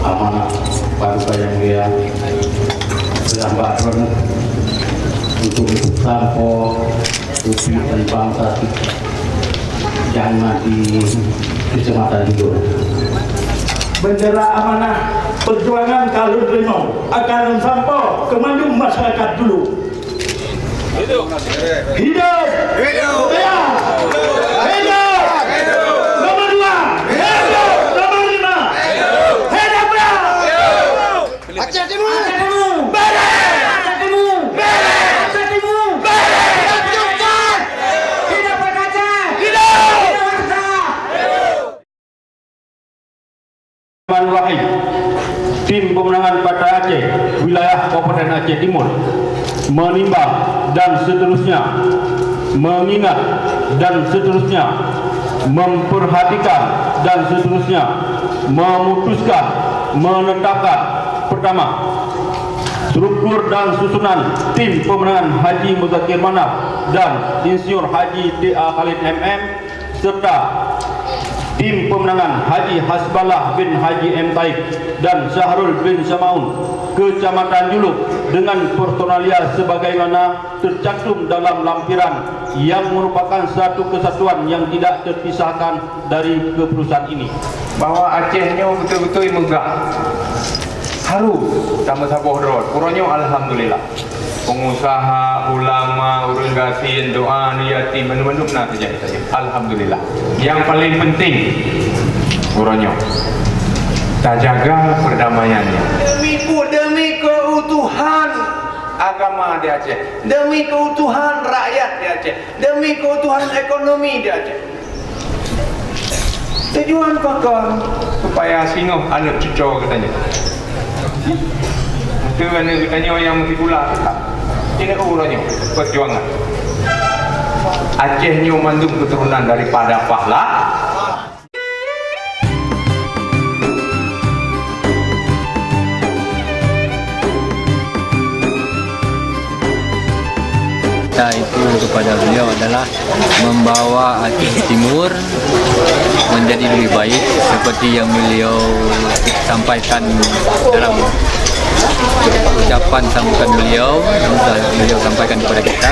amanah Paduka Yang Mulia Berambah untuk sampo upi dan bangsa jangan di Kecamatan Hidur. Bendera amanah perjuangan Kalur Rimau akan sampo ke manjung masyarakat dulu. Hidup! Hidup! Hidup! Hidup! Nomor 2! Hidup! Nomor 5! Hidup! Hidup! Aceh Timur! Beres! Aceh Timur! Beres! Aceh Timur! Beres! Lanjutkan! Hidup Bang Aceh! Hidup! Hidup bangsa! Bismillahirrahmanirrahim. Tim pemenangan Partai Aceh wilayah Kabupaten Aceh Timur menimbang dan seterusnya mengingat dan seterusnya memperhatikan dan seterusnya memutuskan menetapkan pertama struktur dan susunan tim pemenangan Haji Muzakir Manaf dan Insinyur Haji D.A. Khalid MM serta tim pemenangan Haji Hasballah bin Haji M. Taib dan Syahrul bin Samaun Kecamatan Juluk dengan personalia sebagaimana tercantum dalam lampiran yang merupakan satu kesatuan yang tidak terpisahkan dari keputusan ini. Bahwa Acehnya betul-betul megah, haru sama sabuh rod. Kurangnya alhamdulillah. Pengusaha, ulama, urun gasin, doa, yatim, menu-menu nak terjadi saja. Alhamdulillah. Yang paling penting, kurangnya kita jaga perdamaiannya. Demi keutuhan agama di Aceh, demi keutuhan rakyat di Aceh, demi keutuhan ekonomi di Aceh. Tujuan pakar supaya singoh anak cucu katanya. Itu mana katanya yang mesti pula tetap. Ini urutnya perjuangan. Acehnya mandung keturunan daripada Fahla. Kita itu kepada beliau adalah membawa Aceh Timur menjadi lebih baik seperti yang beliau sampaikan dalam ucapan sambutan beliau yang telah beliau sampaikan kepada kita,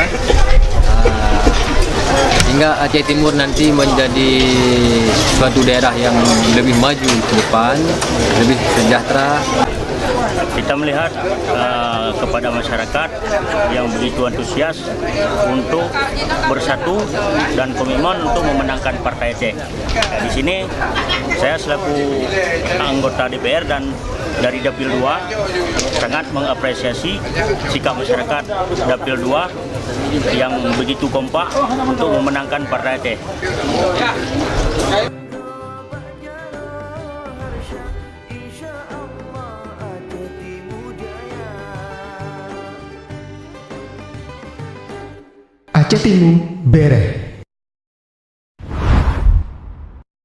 hingga Aceh Timur nanti menjadi suatu daerah yang lebih maju ke depan, lebih sejahtera. Kita melihat kepada masyarakat yang begitu antusias untuk bersatu dan komitmen untuk memenangkan Partai Aceh. Di sini saya selaku anggota DPR dan dari Dapil 2 sangat mengapresiasi sikap masyarakat Dapil 2 yang begitu kompak untuk memenangkan Partai Aceh. Aceh Timur beres.